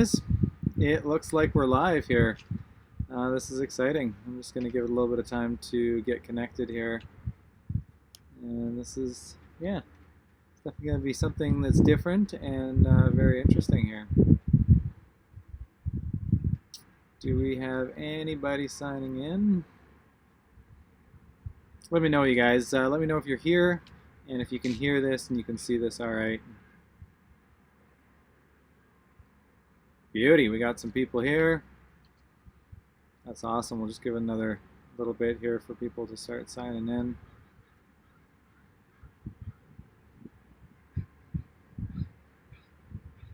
guys, it looks like we're live here. This is exciting. I'm just going to give it a little bit of time to get connected here. And this is, yeah, it's definitely going to be something that's different and very interesting here. Do we have anybody signing in? Let me know, you guys. Let me know if you're here and if you can hear this and you can see this all right. Beauty, we got some people here. That's awesome. We'll just give another little bit here for people to start signing in.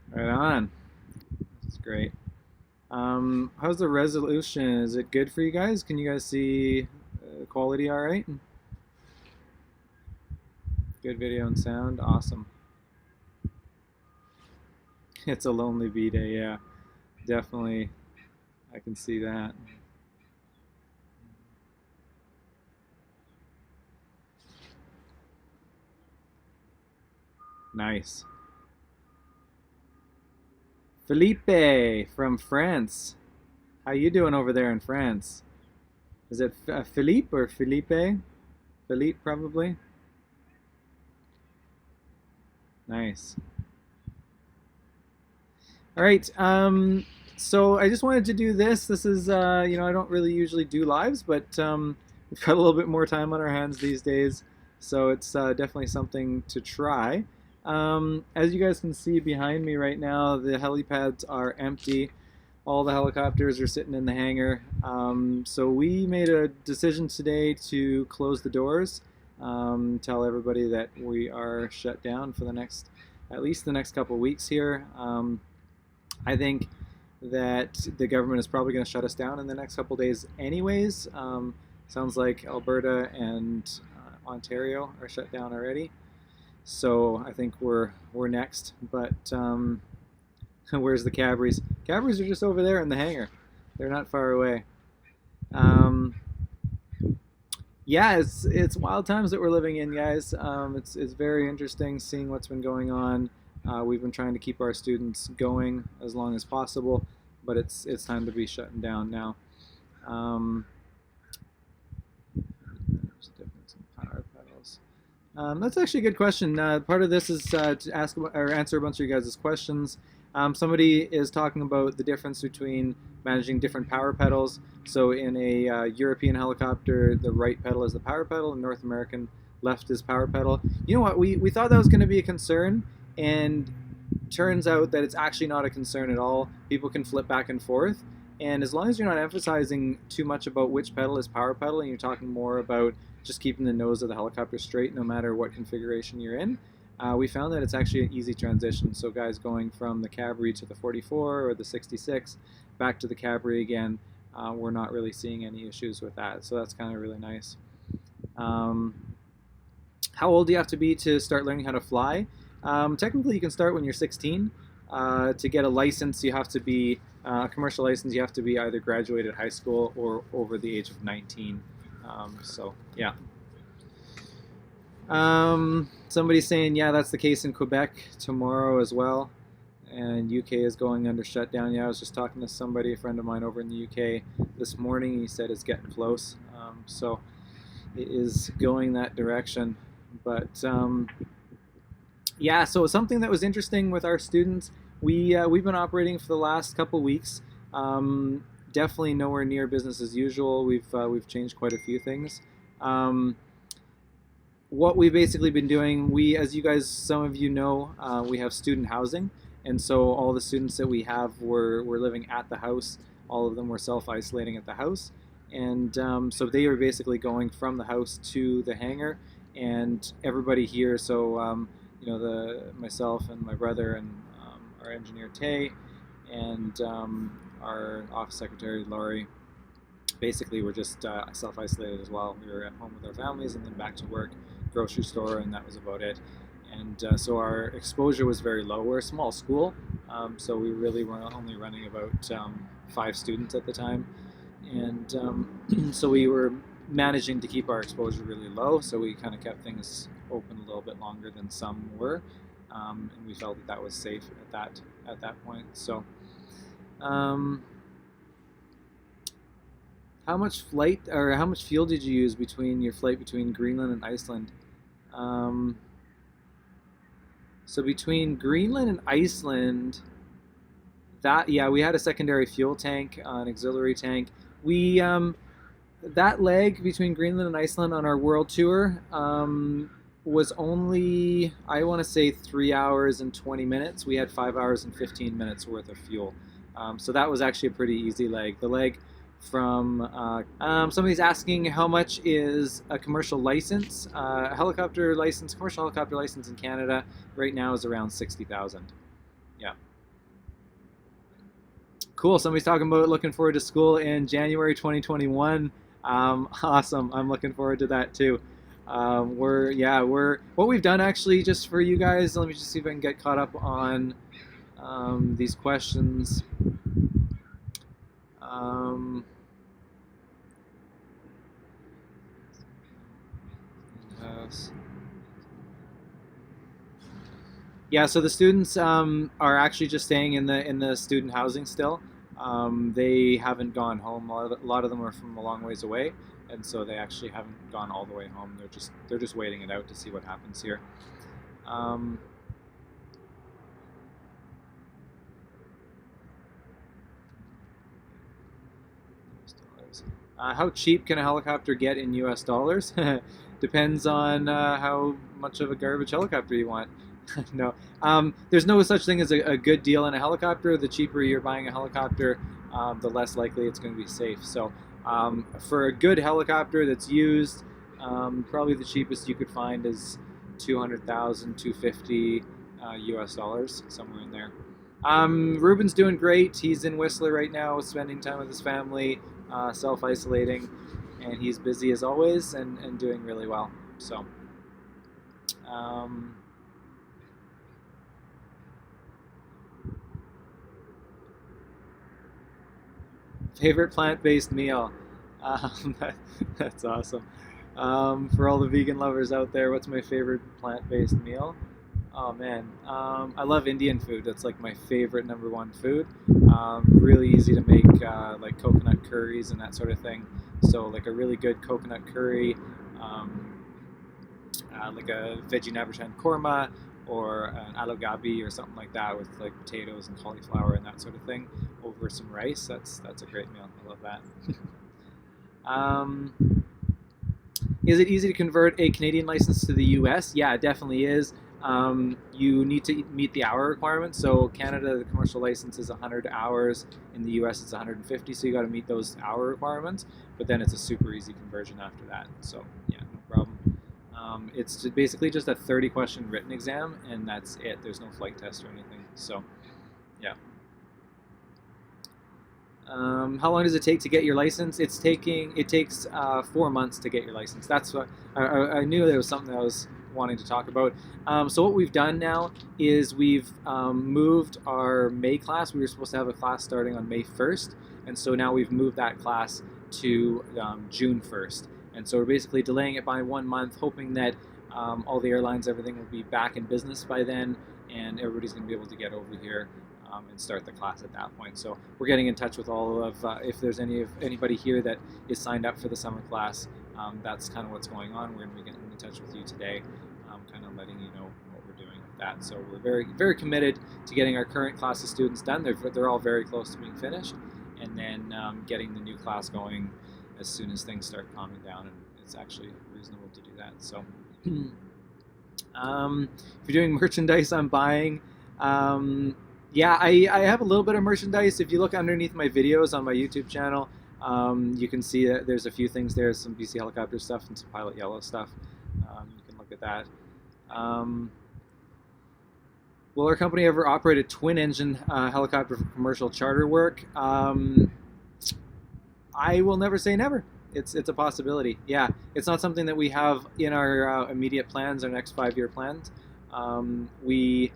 Right on. This is great. How's the resolution? Is it good for you guys? Can you guys see quality all right? Good video and sound. Awesome. It's a lonely bee day, yeah. Definitely, I can see that. Nice. Felipe from France. How you doing over there in France? Is it Philippe or Felipe? Philippe, probably. Nice. All right. So I just wanted to do this. This is, I don't really usually do lives, but we've got a little bit more time on our hands these days, so it's definitely something to try. As you guys can see behind me right now, the helipads are empty. All the helicopters are sitting in the hangar. So we made a decision today to close the doors, tell everybody that we are shut down for at least the next couple of weeks here. I think that the government is probably going to shut us down in the next couple of days anyways. Sounds like Alberta and Ontario are shut down already. So I think we're next. But where's the Cabries? Cabries are just over there in the hangar. They're not far away. Yeah, it's wild times that we're living in, guys. It's very interesting seeing what's been going on. We've been trying to keep our students going as long as possible, but it's time to be shutting down now. There's a difference in power pedals. That's actually a good question. Part of this is to ask or answer a bunch of you guys' questions. Somebody is talking about the difference between managing different power pedals. So in a European helicopter, the right pedal is the power pedal, and North American left is power pedal. You know what? We thought that was going to be a concern. And turns out that it's actually not a concern at all. People can flip back and forth, and as long as you're not emphasizing too much about which pedal is power pedal and you're talking more about just keeping the nose of the helicopter straight no matter what configuration you're in, we found that it's actually an easy transition. So guys going from the Cabri to the 44 or the 66 back to the Cabri again, we're not really seeing any issues with that. So that's kind of really nice. How old do you have to be to start learning how to fly? Technically, you can start when you're 16. To get a license, you have to be a commercial license. You have to be either graduated high school or over the age of 19. So yeah. Somebody's saying, yeah, that's the case in Quebec tomorrow as well, and UK is going under shutdown. Yeah, I was just talking to somebody, a friend of mine over in the UK this morning. He said it's getting close. So it is going that direction, but. Yeah, so something that was interesting with our students, we've been operating for the last couple weeks. Definitely nowhere near business as usual. We've changed quite a few things. What we've basically been doing, as you guys, some of you know, we have student housing, and so all the students that we have were living at the house. All of them were self-isolating at the house, and so they were basically going from the house to the hangar, and everybody here. So. Myself and my brother and our engineer Tay and our office secretary Laurie, basically we're just self-isolated as well. We were at home with our families and then back to work, grocery store, and that was about it. And so our exposure was very low. We're a small school, so we really were only running about 5 students at the time. And so we were managing to keep our exposure really low, so we kind of kept things open a little bit longer than some were, and we felt that was safe at that point. So Um, how much fuel did you use between your flight between Greenland and Iceland? Um, so between Greenland and Iceland, we had a secondary fuel tank, an auxiliary tank. We that leg between Greenland and Iceland on our world tour was only, I want to say, 3 hours and 20 minutes. We had 5 hours and 15 minutes worth of fuel. So that was actually a pretty easy leg. The leg from somebody's asking how much is a commercial license. Commercial helicopter license in Canada right now is around 60,000. Yeah. Cool. Somebody's talking about looking forward to school in January 2021. Awesome. I'm looking forward to that too. We're what we've done actually just for you guys. Let me just see if I can get caught up on these questions. Yeah, so the students are actually just staying in the student housing still. They haven't gone home. A lot of them are from a long ways away, and so they actually haven't gone all the way home. They're just waiting it out to see what happens here. How cheap can a helicopter get in US dollars? Depends on how much of a garbage helicopter you want. No, there's no such thing as a good deal in a helicopter. The cheaper you're buying a helicopter, the less likely it's going to be safe. So for a good helicopter that's used, probably the cheapest you could find is 200,000, 250 US dollars, somewhere in there. Ruben's doing great. He's in Whistler right now, spending time with his family, self-isolating, and he's busy as always and doing really well. So, favorite plant-based meal? That's awesome. For all the vegan lovers out there, what's my favorite plant-based meal? Oh man, I love Indian food. That's like my favorite #1 food. Really easy to make, like coconut curries and that sort of thing. So like a really good coconut curry, like a veggie navratan korma, or an aloo gobi or something like that with like potatoes and cauliflower and that sort of thing over some rice. That's a great meal. I love that. Is it easy to convert a Canadian license to the US? Yeah, it definitely is. You need to meet the hour requirement. So Canada, the commercial license is 100 hours. In the US, it's 150. So you got to meet those hour requirements. But then it's a super easy conversion after that. So yeah, no problem. It's basically just a 30-question written exam, and that's it. There's no flight test or anything. So yeah. How long does it take to get your license? It takes 4 months to get your license. That's what I knew there was something I was wanting to talk about. So what we've done now is we've moved our May class. We were supposed to have a class starting on May 1st, and so now we've moved that class to June 1st. And so we're basically delaying it by 1 month, hoping that all the airlines, everything will be back in business by then, and everybody's going to be able to get over here and start the class at that point. So we're getting in touch with all of, if there's anybody here that is signed up for the summer class, that's kind of what's going on. We're going to be getting in touch with you today, kind of letting you know what we're doing with that. So we're very, very committed to getting our current class of students done. They're all very close to being finished, and then getting the new class going as soon as things start calming down, and it's actually reasonable to do that. So if you're doing merchandise, I'm buying. Yeah, I have a little bit of merchandise. If you look underneath my videos on my YouTube channel, you can see that there's a few things there, some BC Helicopter stuff and some Pilot Yellow stuff. You can look at that. Will our company ever operate a twin-engine helicopter for commercial charter work? I will never say never. It's a possibility. Yeah, it's not something that we have in our immediate plans, our next 5-year plans. We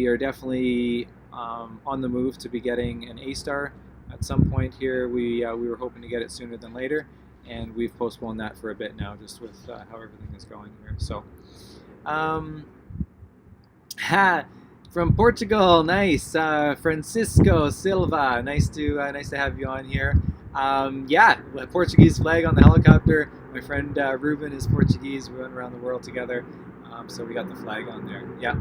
are definitely on the move to be getting an A-Star at some point here. We were hoping to get it sooner than later, and we've postponed that for a bit now, just with how everything is going here. So, From Portugal, nice. Francisco Silva, nice to have you on here. Yeah, Portuguese flag on the helicopter. My friend Ruben is Portuguese. We went around the world together, so we got the flag on there. Yeah.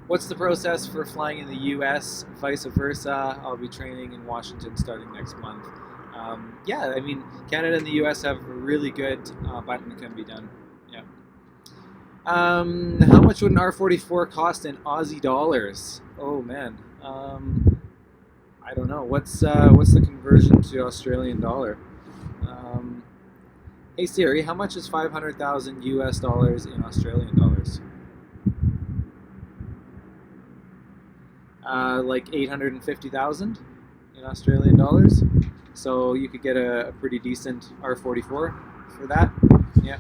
What's the process for flying in the U.S., vice versa? I'll be training in Washington starting next month. Yeah, I mean, Canada and the U.S. have really good, but it can be done. Yeah. How much would an R44 cost in Aussie dollars? Oh man, I don't know. What's the conversion to Australian dollar? Hey Siri, how much is 500,000 US dollars in Australian dollars? Like 850,000 in Australian dollars. So you could get a pretty decent R44 for that. Yeah.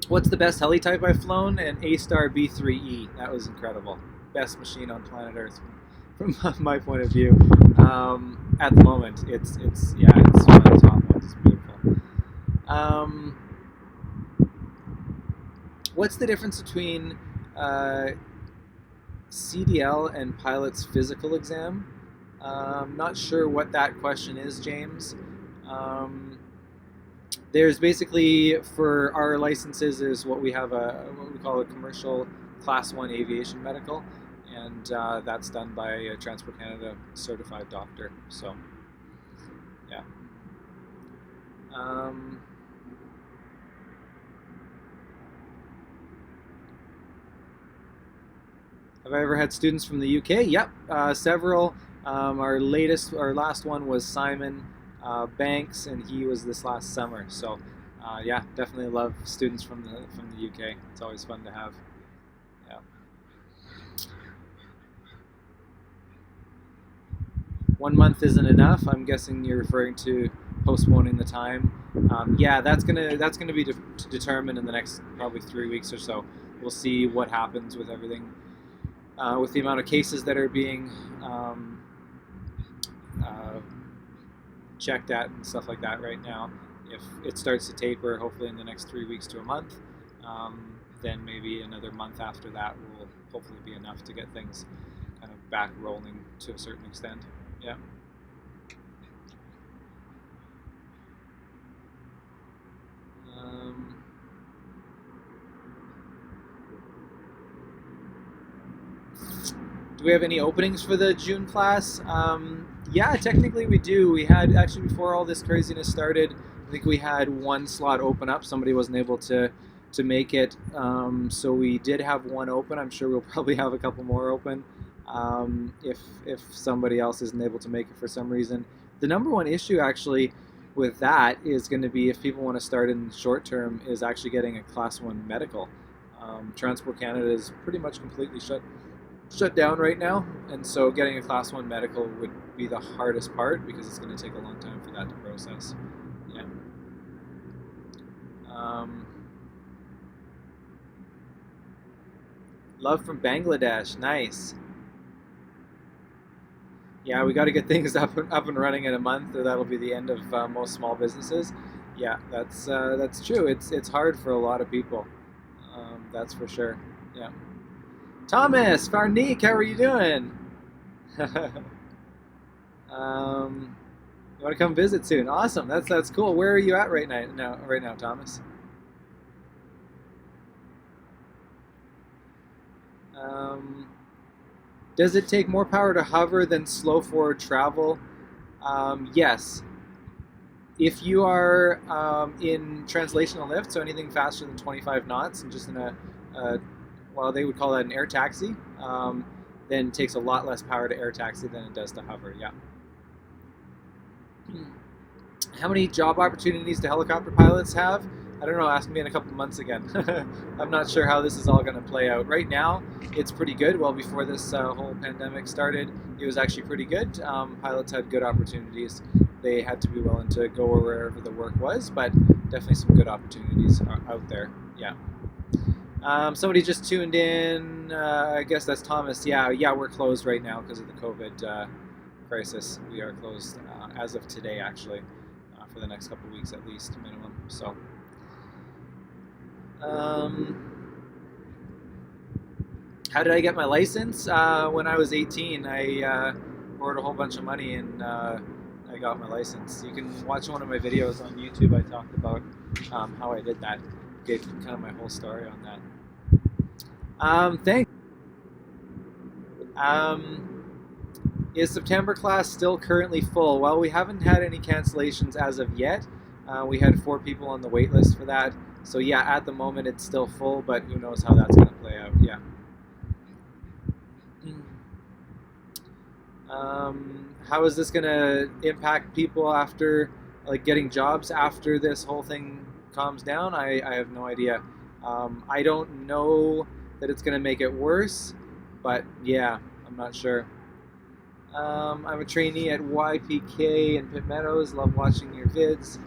What's the best heli type I've flown? An A-Star B3E. That was incredible. Best machine on planet Earth from my point of view. At the moment, it's one of the top ones. It's beautiful. What's the difference between CDL and pilot's physical exam? Not sure what that question is, James. There's basically, for our licenses, is what we have what we call a commercial Class 1 aviation medical, and that's done by a Transport Canada certified doctor. So, yeah. Have I ever had students from the UK? Yep, several. Our last one was Simon Banks, and he was this last summer. So, yeah, definitely love students from the UK. It's always fun to have. Yeah. 1 month isn't enough. I'm guessing you're referring to postponing the time. Yeah, that's gonna be determined in the next probably 3 weeks or so. We'll see what happens with everything, with the amount of cases that are being checked at and stuff like that right now. If it starts to taper, hopefully in the next 3 weeks to a month, then maybe another month after that will hopefully be enough to get things kind of back rolling to a certain extent. Yeah. Do we have any openings for the June class? Yeah, technically we do. We had, actually, before all this craziness started, I think we had one slot open up. Somebody wasn't able to make it, so we did have one open. I'm sure we'll probably have a couple more open if somebody else isn't able to make it for some reason. The number one issue actually with that is going to be, if people want to start in the short term, is actually getting a Class 1 medical. Transport Canada is pretty much completely shut down right now, and so getting a Class 1 medical would be the hardest part, because it's going to take a long time for that to process. Yeah. Love from Bangladesh, nice. Yeah, we got to get things up and running in a month, or that'll be the end of most small businesses. Yeah, that's true. It's hard for a lot of people. That's for sure. Yeah. Thomas Farnick, how are you doing? You want to come visit soon? Awesome. That's cool. Where are you at right now, Thomas? Does it take more power to hover than slow forward travel? Yes. If you are in translational lift, so anything faster than 25 knots, and just in well, they would call that an air taxi, then it takes a lot less power to air taxi than it does to hover, yeah. How many job opportunities do helicopter pilots have? I don't know, ask me in a couple months again. I'm not sure how this is all going to play out. Right now, it's pretty good. Well, before this whole pandemic started, it was actually pretty good. Pilots had good opportunities. They had to be willing to go wherever the work was, but definitely some good opportunities out there, yeah. Somebody just tuned in. I guess that's Thomas. Yeah, we're closed right now because of the COVID crisis. We are closed as of today, actually, for the next couple of weeks at least, minimum. So, How did I get my license? When I was 18, I borrowed a whole bunch of money and I got my license. You can watch one of my videos on YouTube. I talked about how I did that. Gave kind of my whole story on that. Thanks. Is September class still currently full? Well, we haven't had any cancellations as of yet. We had 4 people on the wait list for that. So yeah, at the moment it's still full, but who knows how that's going to play out. Yeah. How is this going to impact people after, like, getting jobs after this whole thing calms down? I have no idea. I don't know that it's going to make it worse, but yeah, I'm not sure. I'm a trainee at YPK in Pitt Meadows. Love watching your vids.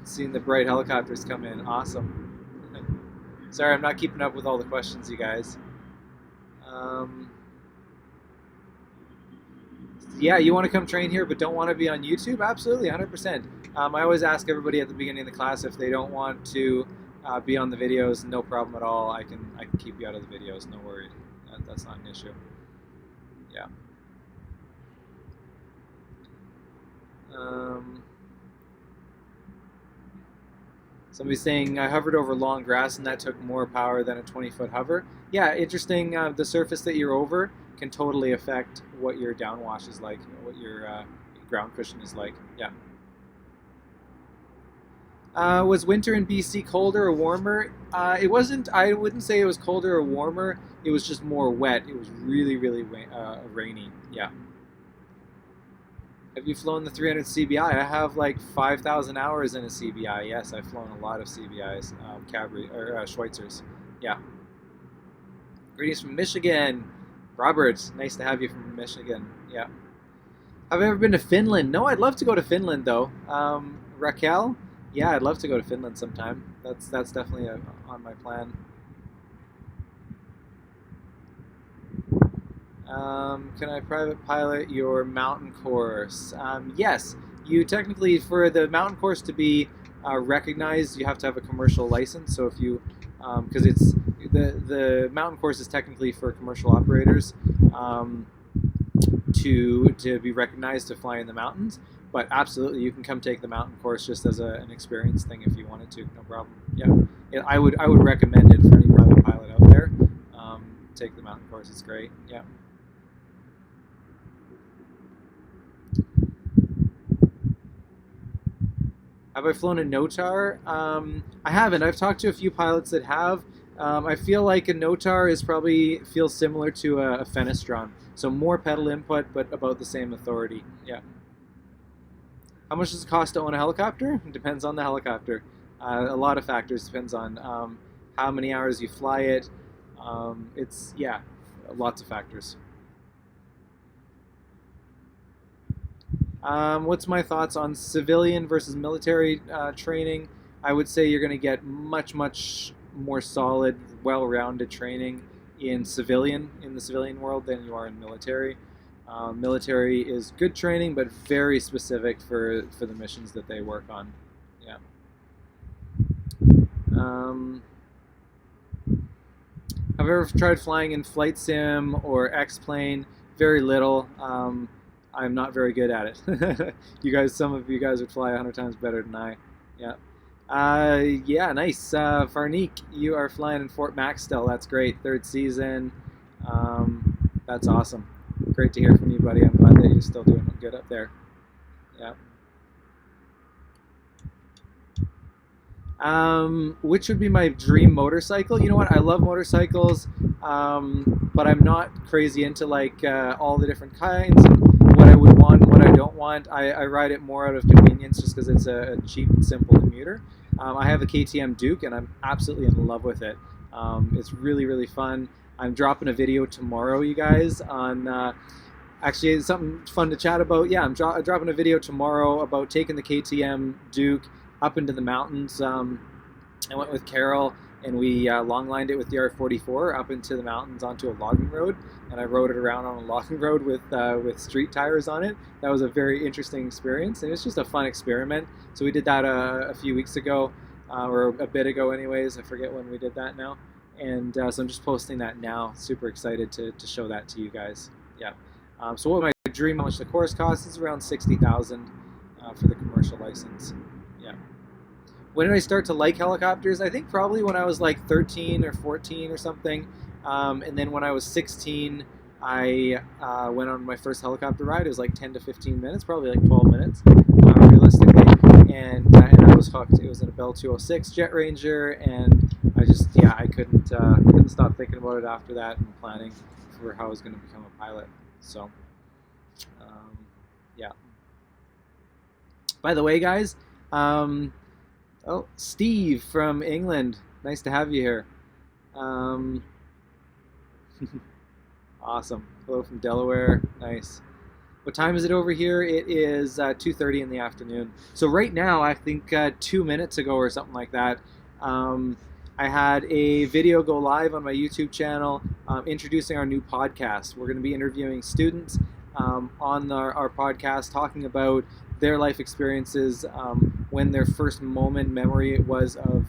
Seeing the bright helicopters come in. Awesome. Sorry, I'm not keeping up with all the questions, you guys. Yeah, you want to come train here but don't want to be on YouTube? Absolutely, 100%. I always ask everybody at the beginning of the class if they don't want to be on the videos. No problem at all. I can keep you out of the videos. No worry. That's not an issue. Yeah. Somebody's saying I hovered over long grass and that took more power than a 20-foot hover. Yeah, interesting. The surface that you're over can totally affect what your downwash is like, what your ground cushion is like. Yeah. Was winter in BC colder or warmer? It wasn't. I wouldn't say it was colder or warmer. It was just more wet. It was really, really rainy. Yeah. Have you flown the 300 CBI? I have like 5,000 hours in a CBI. Yes, I've flown a lot of CBIs, Schweitzers. Yeah. Greetings from Michigan. Robert, nice to have you from Michigan. Yeah. Have I ever been to Finland? No, I'd love to go to Finland though. Raquel? Yeah, I'd love to go to Finland sometime. That's definitely on my plan. Can I private pilot your mountain course? Yes, you technically, for the mountain course to be recognized, you have to have a commercial license. So if you, because it's the mountain course is technically for commercial operators to be recognized to fly in the mountains. But absolutely, you can come take the mountain course just as an experience thing if you wanted to. No problem. Yeah, I would recommend it for any private pilot out there. Take the mountain course. It's great. Yeah. Have I flown a NOTAR? I haven't. I've talked to a few pilots that have. I feel like a NOTAR feels similar to a Fenestron. So more pedal input, but about the same authority. Yeah. How much does it cost to own a helicopter? It depends on the helicopter. A lot of factors. Depends on how many hours you fly it. Yeah, lots of factors. What's my thoughts on civilian versus military training? I would say you're going to get much more solid, well-rounded training in the civilian world than you are in military. Military is good training, but very specific for the missions that they work on. Yeah. Have I ever tried flying in flight sim or X-plane? Very little. I'm not very good at it. Some of you guys would fly 100 times better than I. Yeah. Yeah, nice. Farnique, you are flying in Fort Max still. That's great. 3rd season. That's awesome. Great to hear from you, buddy. I'm glad that you're still doing good up there. Yeah. Which would be my dream motorcycle? You know what? I love motorcycles, but I'm not crazy into like all the different kinds and what I would want and what I don't want. I ride it more out of convenience just because it's a cheap and simple commuter. I have a KTM Duke and I'm absolutely in love with it. It's really, really fun. I'm dropping a video tomorrow, you guys, on actually it's something fun to chat about. Yeah, I'm dropping a video tomorrow about taking the KTM Duke up into the mountains. I went with Carol and we long lined it with the R44 up into the mountains onto a logging road, and I rode it around on a logging road with street tires on it. That was a very interesting experience, and it was just a fun experiment. So we did that a few weeks ago. or a bit ago anyways. I forget when we did that now. And so I'm just posting that now. Super excited to show that to you guys. Yeah. So what my dream, how much the course costs is around 60,000 for the commercial license. Yeah. When did I start to like helicopters? I think probably when I was like 13 or 14 or something. And then when I was 16, I went on my first helicopter ride. It was like 10 to 15 minutes, probably like 12 minutes, realistically. And I was hooked. It was in a Bell 206 Jet Ranger, and I couldn't stop thinking about it after that and planning for how I was going to become a pilot. So, yeah. By the way, guys, Steve from England, nice to have you here. Awesome. Hello from Delaware. Nice. What time is it over here? It is 2:30 in the afternoon. So right now, I think 2 minutes ago or something like that, I had a video go live on my YouTube channel introducing our new podcast. We're going to be interviewing students on our podcast, talking about their life experiences, when their first memory it was of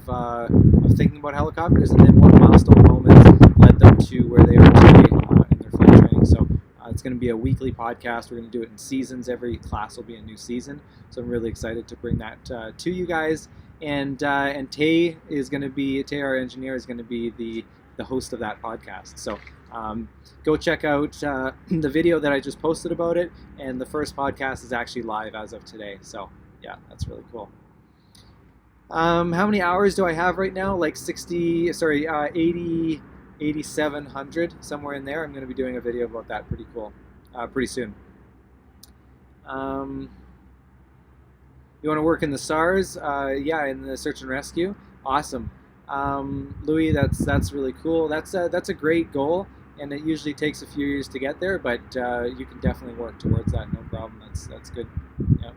thinking about helicopters, and then what milestone moments led them to where they are today in their flight training. So it's going to be a weekly podcast. We're going to do it in seasons. Every class will be a new season. So I'm really excited to bring that to you guys. And Tay, our engineer, is going to be the host of that podcast. So go check out the video that I just posted about it, and the first podcast is actually live as of today. So yeah, that's really cool. How many hours do I have right now? Like 8,700, somewhere in there. I'm going to be doing a video about that pretty soon. You want to work in the SARS? Yeah, in the search and rescue. Awesome. Louis, that's really cool. That's a great goal, and it usually takes a few years to get there, but you can definitely work towards that. No problem. That's good. Yeah.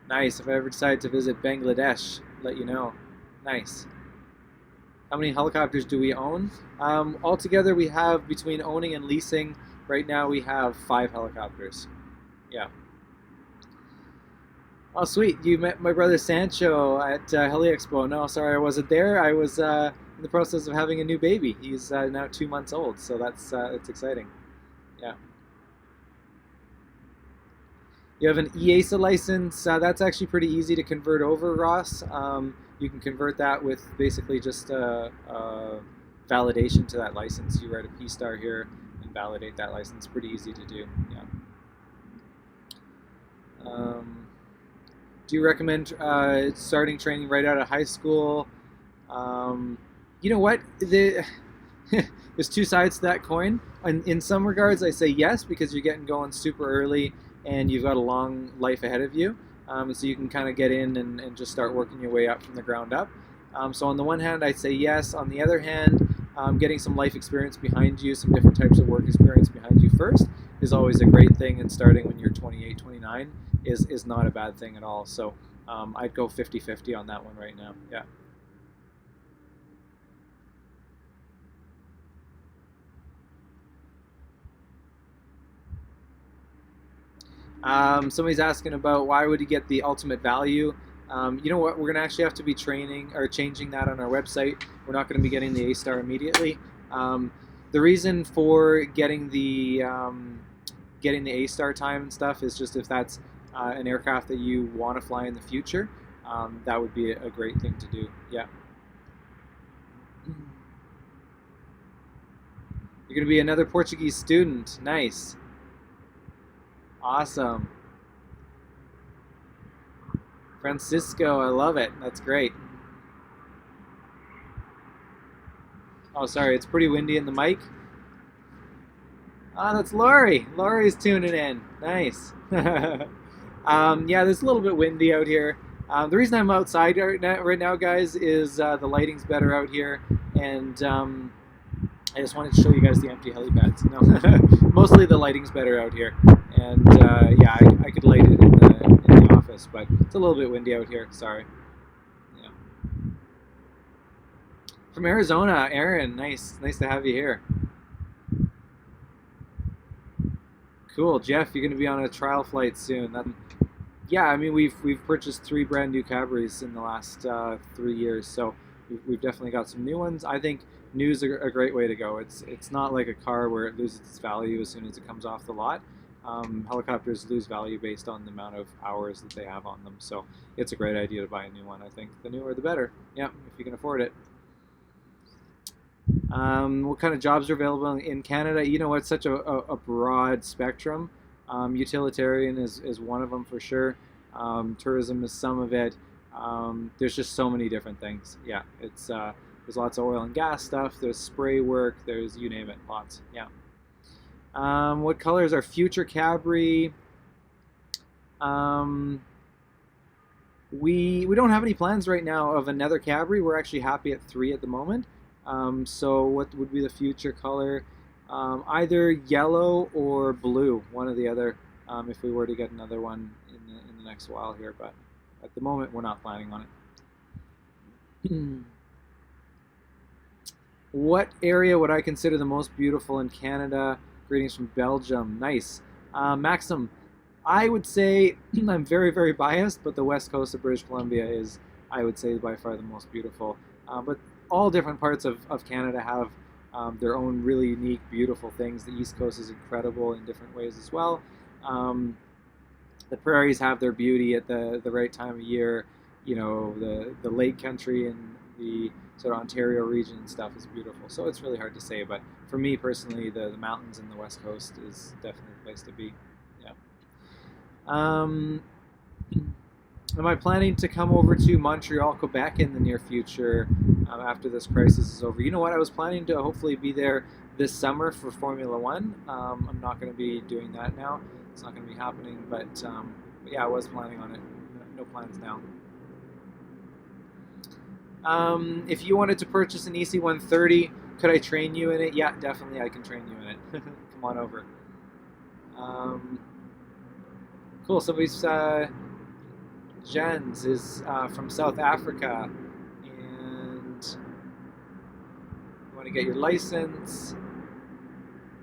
Nice. If I ever decide to visit Bangladesh, let you know. Nice. How many helicopters do we own? Altogether, we have, between owning and leasing, right now we have 5 helicopters. Yeah. Oh, sweet. You met my brother Sancho at Heli Expo. No, sorry, I wasn't there. I was in the process of having a new baby. He's now 2 months old, so that's exciting. Yeah. You have an EASA license. That's actually pretty easy to convert over, Ross. You can convert that with basically just validation to that license. You write a P-star here and validate that license. Pretty easy to do. Yeah. Do you recommend starting training right out of high school? You know what? There's 2 sides to that coin. In some regards, I say yes, because you're getting going super early and you've got a long life ahead of you. So you can kind of get in and just start working your way up from the ground up. So on the one hand, I'd say yes. On the other hand, getting some life experience behind you, some different types of work experience behind you first is always a great thing, and starting when you're 28, 29 is not a bad thing at all. So I'd go 50-50 on that one right now. Yeah. Somebody's asking about why would you get the ultimate value. You know what? We're going to actually have to be changing that on our website. We're not going to be getting the A-star immediately. The reason for getting the A-star time and stuff is just if that's an aircraft that you want to fly in the future, that would be a great thing to do. Yeah. You're going to be another Portuguese student. Nice. Awesome. Francisco, I love it. That's great. Oh, sorry, it's pretty windy in the mic. Oh, that's Lori. Lori's tuning in. Nice. Yeah, there's a little bit windy out here. The reason I'm outside right now, guys, is the lighting's better out here, and I just wanted to show you guys the empty helipads. No, mostly the lighting's better out here, and yeah, I could light it in the office, but it's a little bit windy out here. Sorry. Yeah. From Arizona, Aaron. Nice to have you here. Cool, Jeff. You're going to be on a trial flight soon. Yeah, I mean we've purchased 3 brand new Cabries in the last 3 years, so we've definitely got some new ones. I think new's a great way to go. It's not like a car where it loses its value as soon as it comes off the lot. Helicopters lose value based on the amount of hours that they have on them, so it's a great idea to buy a new one. I think the newer the better. Yeah, if you can afford it. What kind of jobs are available in Canada? You know, it's such a broad spectrum. Utilitarian is one of them for sure. Tourism is some of it. There's just so many different things. Yeah, there's lots of oil and gas stuff. There's spray work. There's you name it, lots. Yeah. What color is our future Cabri? Um, we don't have any plans right now of another Cabri. We're actually happy at 3 at the moment. So what would be the future color? Either yellow or blue, one or the other. If we were to get another one in the next while here, but at the moment we're not planning on it. What area would I consider the most beautiful in Canada? Greetings from Belgium. Nice. Maxim, I would say I'm very, very biased, but the west coast of British Columbia is, I would say, by far the most beautiful. But all different parts of Canada have their own really unique, beautiful things. The East Coast is incredible in different ways as well. The prairies have their beauty at the right time of year. You know, the lake country and the sort of Ontario region and stuff is beautiful. So it's really hard to say, but for me personally, the mountains in the West Coast is definitely the place to be. Yeah. Um, am I planning to come over to Montreal, Quebec in the near future after this crisis is over? You know what? I was planning to hopefully be there this summer for Formula One. I'm not going to be doing that now. It's not going to be happening, but yeah, I was planning on it. No plans now. If you wanted to purchase an EC130, could I train you in it? Yeah, definitely I can train you in it. Come on over. Cool, somebody's, Jens is from South Africa, and you want to get your license.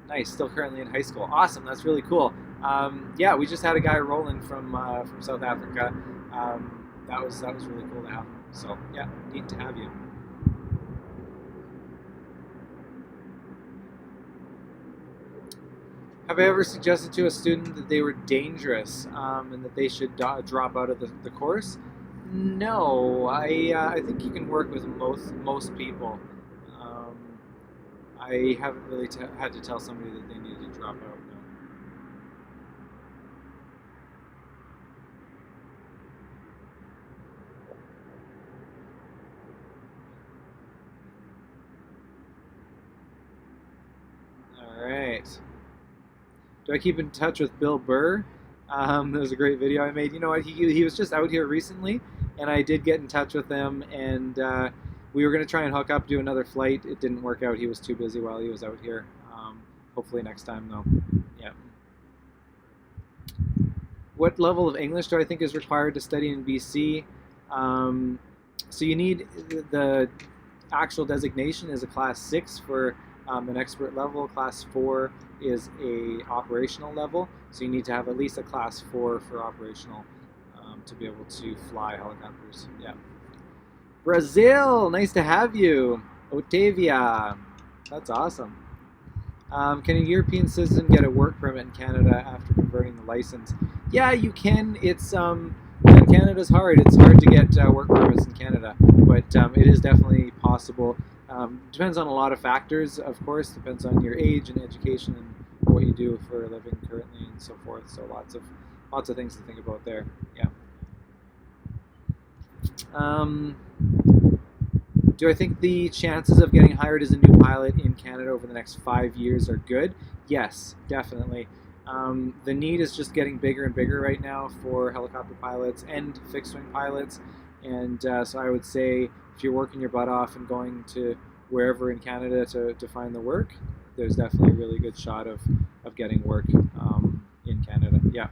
Nice, still currently in high school. Awesome, that's really cool. Yeah, we just had a guy rolling from South Africa. That was really cool to have him. So yeah, neat to have you. Have I ever suggested to a student that they were dangerous and that they should drop out of the course? No, I think you can work with most people. Um, I haven't really had to tell somebody that they needed to drop out. No. All right. Do I keep in touch with Bill Burr? That was a great video I made. You know what? He was just out here recently, and I did get in touch with him, and we were going to try and hook up, do another flight. It didn't work out. He was too busy while he was out here. Hopefully next time, though. Yeah. What level of English do I think is required to study in BC? So you need the actual designation is a class 6 for an expert level. Class 4 is a operational level, so you need to have at least a class 4 for operational to be able to fly helicopters. Yeah. Brazil, nice to have you. Otavia, that's awesome. Can a European citizen get a work permit in Canada after converting the license? Yeah, you can. It's Canada's hard. It's hard to get work permits in Canada, but it is definitely possible. Depends on a lot of factors, of course. Depends on your age and education and what you do for a living currently and so forth. So lots of things to think about there. Yeah. Do I think the chances of getting hired as a new pilot in Canada over the next 5 years are good? Yes, definitely. The need is just getting bigger and bigger right now for helicopter pilots and fixed-wing pilots. And so I would say if you're working your butt off and going to wherever in Canada to find the work, there's definitely a really good shot of getting work in Canada. Yeah.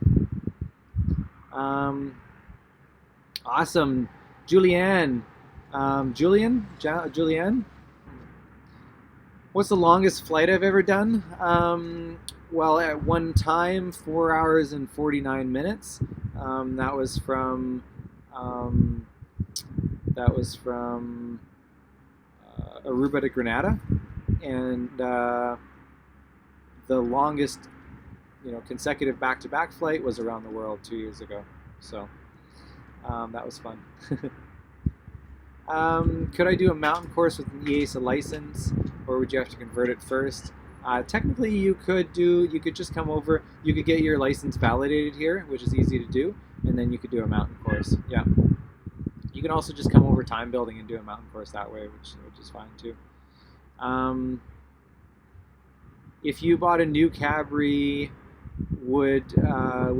Awesome. Julianne. Julianne? What's the longest flight I've ever done? Well, at one time, 4 hours and 49 minutes. That was from um, Aruba to Grenada, and the longest, consecutive back-to-back flight was around the world 2 years ago. So that was fun. Could I do a mountain course with an EASA license, or would you have to convert it first? Technically, you could just come over. You could get your license validated here, which is easy to do, and then you could do a mountain course. Yeah. You can also just come over time building and do a mountain course that way, which is fine too. If you bought a new Cabri, would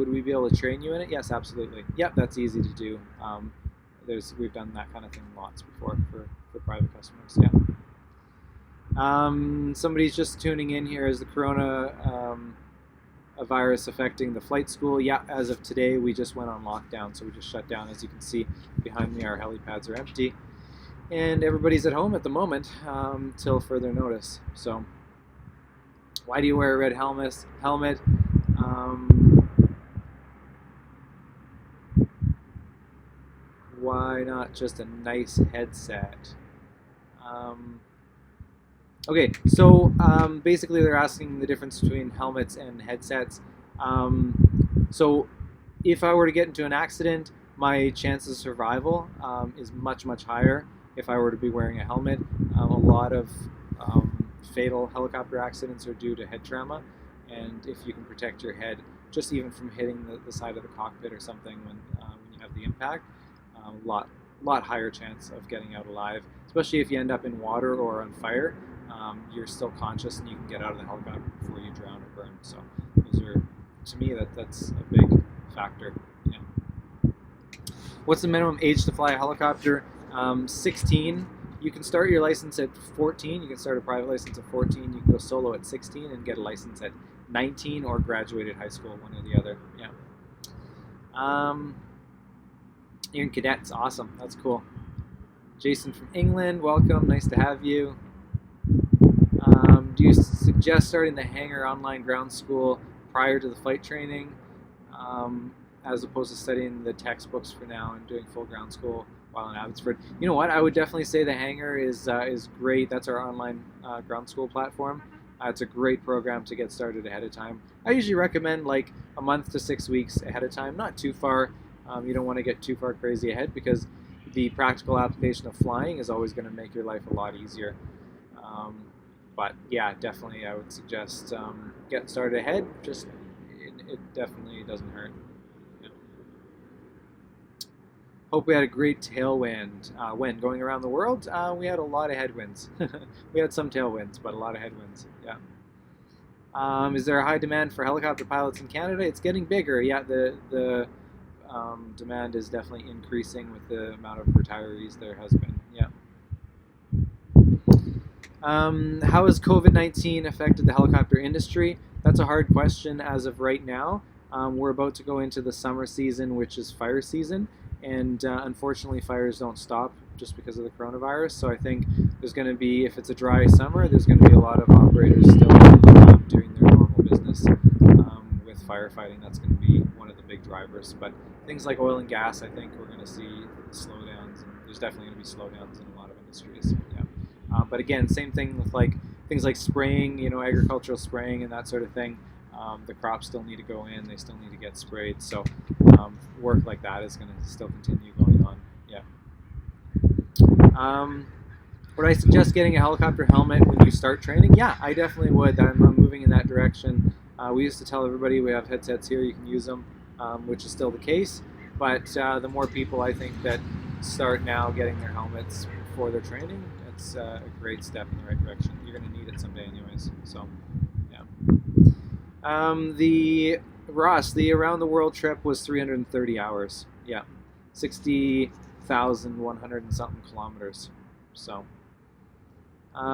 we be able to train you in it? Yes, absolutely. Yep, that's easy to do. We've done that kind of thing lots before for private customers. Yeah. Somebody's just tuning in here. Is the corona a virus affecting the flight school? Yeah, as of today, we just went on lockdown, so we just shut down. As you can see behind me, our helipads are empty, and everybody's at home at the moment till further notice. So, why do you wear a red helmet? Why not just a nice headset? Okay, so basically they're asking the difference between helmets and headsets. So if I were to get into an accident, my chance of survival is much, much higher if I were to be wearing a helmet. A lot of fatal helicopter accidents are due to head trauma, and if you can protect your head just even from hitting the side of the cockpit or something when you have the impact, a lot higher chance of getting out alive, especially if you end up in water or on fire. You're still conscious and you can get out of the helicopter before you drown or burn. So those are, to me, that's a big factor. Yeah. What's the minimum age to fly a helicopter? 16. You can start your license at 14. You can start a private license at 14. You can go solo at 16 and get a license at 19 or graduated high school, one or the other. Yeah. You're in cadets. Awesome. That's cool. Jason from England, welcome. Nice to have you. Do you suggest starting the hangar online ground school prior to the flight training, as opposed to studying the textbooks for now and doing full ground school while in Abbotsford? You know what? I would definitely say the hangar is great. That's our online ground school platform. It's a great program to get started ahead of time. I usually recommend like a month to 6 weeks ahead of time, not too far. You don't want to get too far crazy ahead because the practical application of flying is always going to make your life a lot easier. But yeah, definitely I would suggest getting started ahead. Just it definitely doesn't hurt. Yeah. Hope we had a great tailwind. When going around the world, we had a lot of headwinds. We had some tailwinds, but a lot of headwinds. Yeah. Is there a high demand for helicopter pilots in Canada? It's getting bigger. Yeah, the demand is definitely increasing with the amount of retirees there has been. Yeah. How has COVID-19 affected the helicopter industry? That's a hard question as of right now. We're about to go into the summer season, which is fire season, and unfortunately fires don't stop just because of the coronavirus. So I think there's going to be, if it's a dry summer, there's going to be a lot of operators still doing their normal business. With firefighting, that's going to be one of the big drivers. But things like oil and gas, I think we're going to see slowdowns, and there's definitely going to be slowdowns in a lot of industries. Yeah. But again, same thing with like things like spraying, agricultural spraying and that sort of thing. The crops still need to go in; they still need to get sprayed. So work like that is going to still continue going on. Yeah. Would I suggest getting a helicopter helmet when you start training? Yeah, I definitely would. I'm moving in that direction. We used to tell everybody we have headsets here; you can use them, which is still the case. But the more people I think that start now getting their helmets before their training, it's a great step in the right direction. You're going to need it someday anyways. So, yeah. The around the world trip was 330 hours. Yeah. 60,100 and something kilometers. So,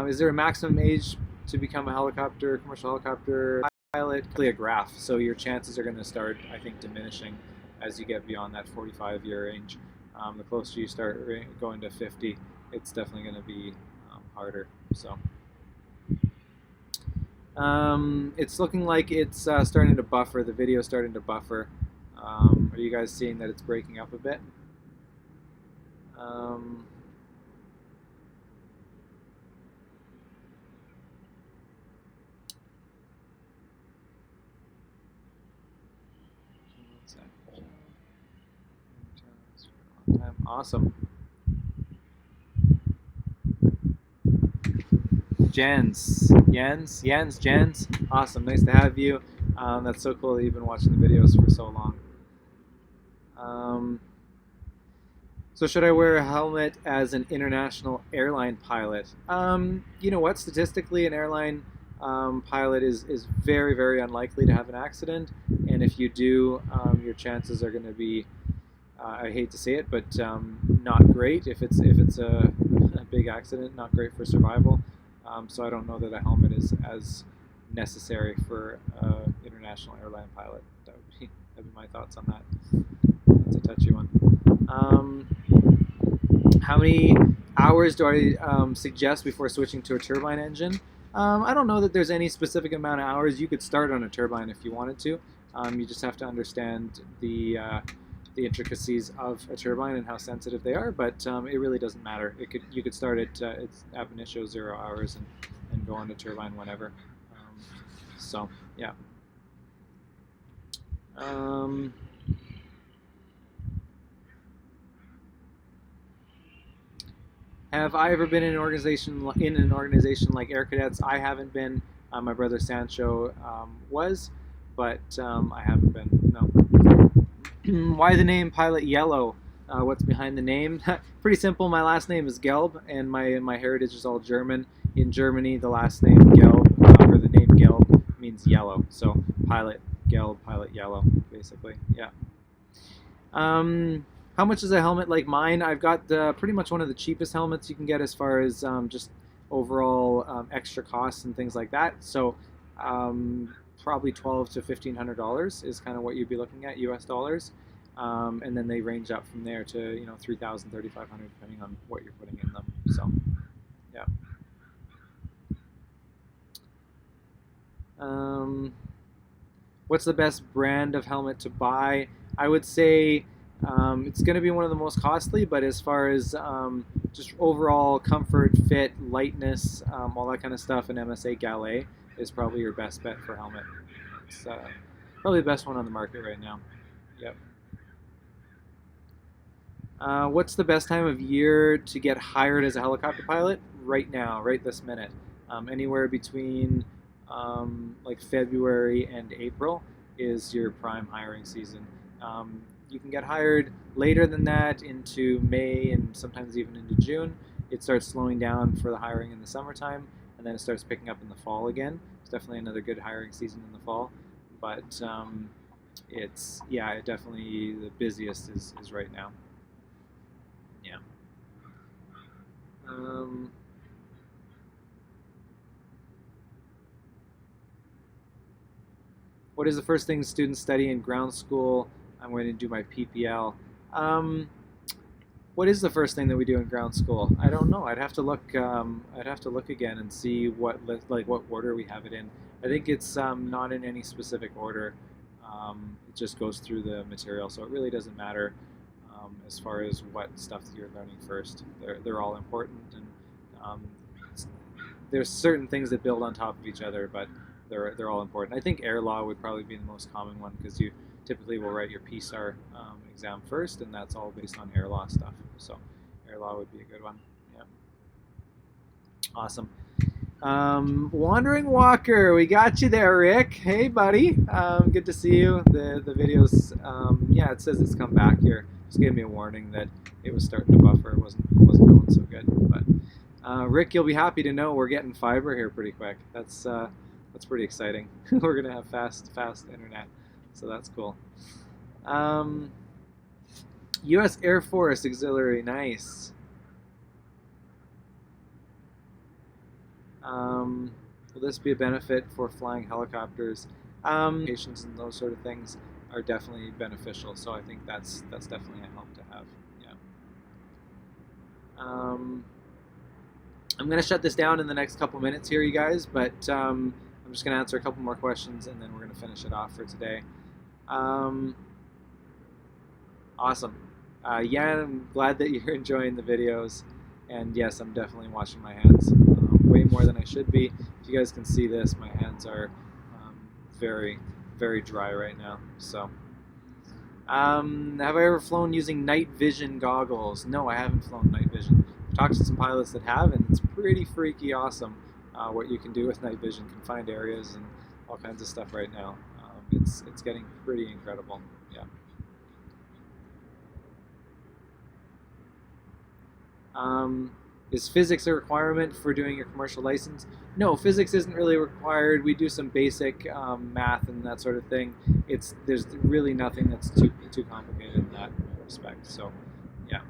is there a maximum age to become a commercial helicopter pilot? Clearly a graph. So your chances are going to start, I think, diminishing as you get beyond that 45-year range. The closer you start going to 50, it's definitely going to be harder. So, It's looking like it's starting to buffer. The video is starting to buffer. Are you guys seeing that it's breaking up a bit? Um, Awesome. Jens. Awesome. Nice to have you. That's so cool that you've been watching the videos for so long. So should I wear a helmet as an international airline pilot? You know what? Statistically, an airline pilot is very, very unlikely to have an accident. And if you do, your chances are going to be, I hate to say it, but not great. If it's a big accident, not great for survival. So I don't know that a helmet is as necessary for an international airline pilot. That'd be my thoughts on that. That's a touchy one. How many hours do I suggest before switching to a turbine engine? I don't know that there's any specific amount of hours. You could start on a turbine if you wanted to. You just have to understand the intricacies of a turbine and how sensitive they are, but it really doesn't matter. You could start at it's ab initio 0 hours and go on to turbine whenever. So yeah. Have I ever been in an organization like Air Cadets? I haven't been. My brother Sancho was, but I haven't been. No. Why the name Pilot Yellow? What's behind the name? Pretty simple. My last name is Gelb, and my heritage is all German. In Germany, the last name Gelb, or the name Gelb, means yellow. So Pilot Gelb, Pilot Yellow, basically. Yeah. How much is a helmet like mine? I've got pretty much one of the cheapest helmets you can get as far as just overall extra costs and things like that. So probably $1,200 to $1,500 is kind of what you'd be looking at, US dollars. And then they range up from there to $3,000, $3,500 depending on what you're putting in them. So yeah. What's the best brand of helmet to buy? I would say it's going to be one of the most costly, but as far as just overall comfort, fit, lightness, all that kind of stuff, an MSA Gallet is probably your best bet for helmet. It's probably the best one on the market right now. Yep. What's the best time of year to get hired as a helicopter pilot? Right now, right this minute. Anywhere between like February and April is your prime hiring season. You can get hired later than that into May and sometimes even into June. It starts slowing down for the hiring in the summertime, and then it starts picking up in the fall again. It's definitely another good hiring season in the fall, but it's definitely the busiest is right now. Yeah. What is the first thing students study in ground school? I'm going to do my PPL. What is the first thing that we do in ground school? I don't know. I'd have to look. I'd have to look again and see what order we have it in. I think it's not in any specific order. It just goes through the material, so it really doesn't matter as far as what stuff that you're learning first. They're all important, and there's certain things that build on top of each other, but they're all important. I think air law would probably be the most common one because you typically will write your PSAR exam first, and that's all based on air law stuff. So air law would be a good one. Yeah. Awesome. Wandering Walker, we got you there, Rick. Hey, buddy. Good to see you. The videos, yeah, it says it's come back here. Just gave me a warning that it was starting to buffer. It wasn't going so good. But Rick, you'll be happy to know we're getting fiber here pretty quick. That's pretty exciting. We're gonna have fast internet, so that's cool. U.S. Air Force Auxiliary, nice. Will this be a benefit for flying helicopters? Patients and those sort of things are definitely beneficial, so I think that's definitely a help to have. Yeah. I'm gonna shut this down in the next couple minutes here, you guys, but I'm just going to answer a couple more questions, and then we're going to finish it off for today. Awesome. Yeah, I'm glad that you're enjoying the videos. And yes, I'm definitely washing my hands way more than I should be. If you guys can see this, my hands are very, very dry right now. So, have I ever flown using night vision goggles? No, I haven't flown night vision. I've talked to some pilots that have, and it's pretty freaky awesome what you can do with night vision. Can find areas and all kinds of stuff right now. It's getting pretty incredible. Yeah. Is physics a requirement for doing your commercial license? No, physics isn't really required. We do some basic math and that sort of thing. There's really nothing that's too complicated in that respect. So, yeah.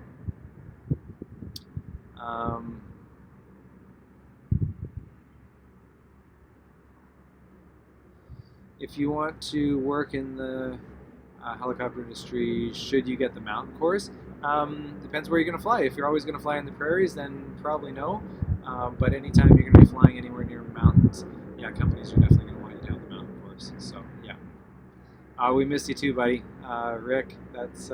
If you want to work in the helicopter industry, should you get the mountain course? Depends where you're going to fly. If you're always going to fly in the prairies, then probably no. But anytime you're going to be flying anywhere near mountains, yeah, companies are definitely going to want you to have the mountain course. So, yeah. We miss you too, buddy. Rick, that's,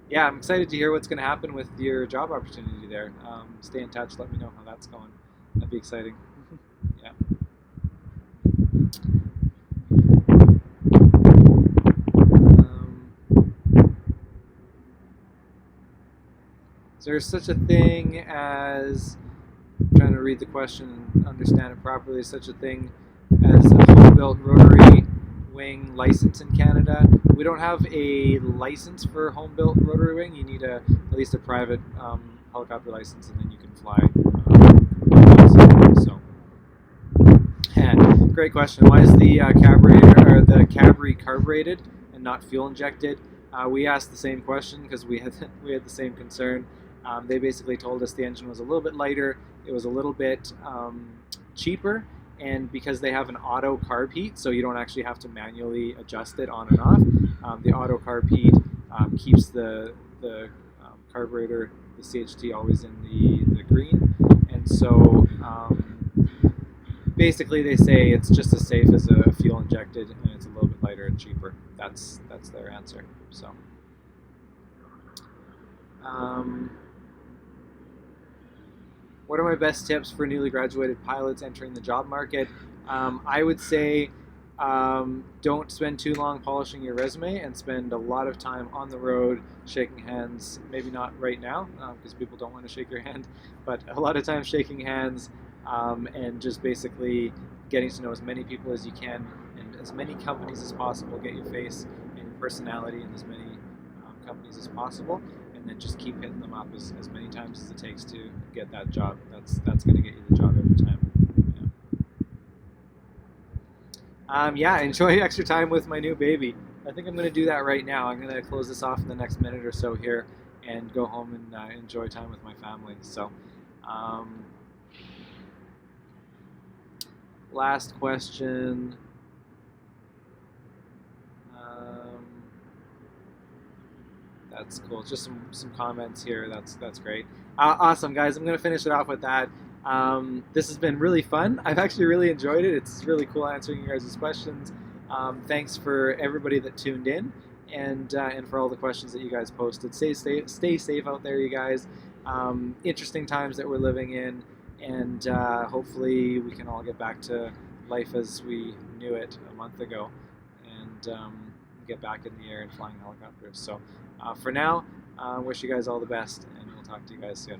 yeah, I'm excited to hear what's going to happen with your job opportunity there. Stay in touch. Let me know how that's going. That'd be exciting. Yeah. Is there such a thing as, I'm trying to read the question and understand it properly, such a thing as a home-built rotary wing license in Canada? We don't have a license for home-built rotary wing. You need at least a private helicopter license, and then you can fly. So, great question. Why is the Cabri carbureted and not fuel injected? We asked the same question because we had the same concern. They basically told us the engine was a little bit lighter, it was a little bit cheaper, and because they have an auto carb heat, so you don't actually have to manually adjust it on and off, the auto carb heat keeps the carburetor, the CHT, always in the green, and so basically they say it's just as safe as a fuel injected, and it's a little bit lighter and cheaper. That's their answer. So. What are my best tips for newly graduated pilots entering the job market? I would say don't spend too long polishing your resume and spend a lot of time on the road shaking hands. Maybe not right now because people don't want to shake your hand, but a lot of time shaking hands and just basically getting to know as many people as you can and as many companies as possible. Get your face and your personality in as many companies as possible. And then just keep hitting them up as many times as it takes to get that job. That's going to get you the job every time. Yeah. Enjoy extra time with my new baby. I think I'm going to do that right now. I'm going to close this off in the next minute or so here and go home and enjoy time with my family. So, last question. That's cool. Just some comments here. That's great. Awesome, guys. I'm going to finish it off with that. This has been really fun. I've actually really enjoyed it. It's really cool answering you guys' questions. Thanks for everybody that tuned in and for all the questions that you guys posted. Stay safe out there, you guys. Interesting times that we're living in, and hopefully we can all get back to life as we knew it a month ago, and get back in the air and flying helicopters. So for now, wish you guys all the best, and we'll talk to you guys soon.